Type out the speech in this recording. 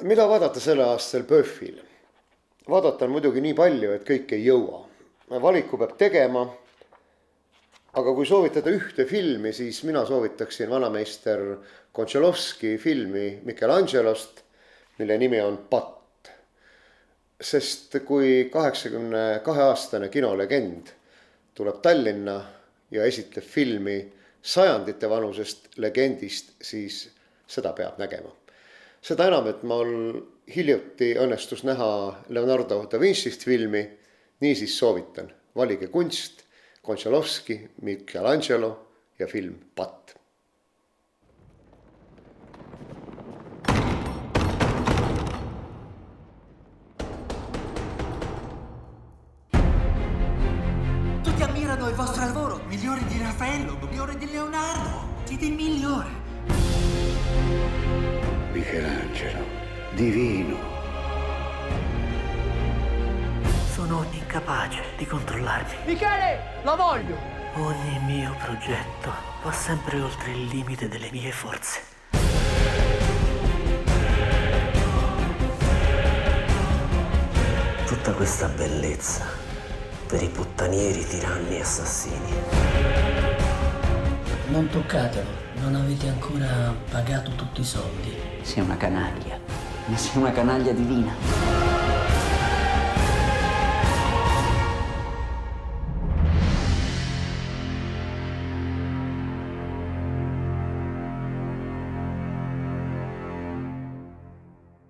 mida vaadata sel aastal PÖFFil? Vaadata on muidugi nii palju, et kõike ei jõua. Valiku peab tegema. Aga kui soovitada ühte filmi, siis mina soovitaksin vanameister Konchalovski filmi Michelangelost, mille nimi on Patt. Sest kui 82-aastane kinolegend tuleb Tallinna ja esitleb filmi sajandite vanusest legendist, siis seda peab nägema. Seda enam, et mul hiljuti õnnestus näha Leonardo da Vincist filmi, niisiis soovitan. Valige kunst, Konchalovski, Michelangelo ja film Patt. Tutti ammirano il vostro lavoro, migliore di Raffaello, migliore di Leonardo. Siete il migliore. Michelangelo, divino. Sono incapace di controllarmi. Michele, lo voglio! Ogni mio progetto va sempre oltre il limite delle mie forze. Tutta questa bellezza per i puttanieri, tiranni e assassini. Non toccatelo, non avete ancora pagato tutti i soldi. Sei una canaglia, ma sei una canaglia divina.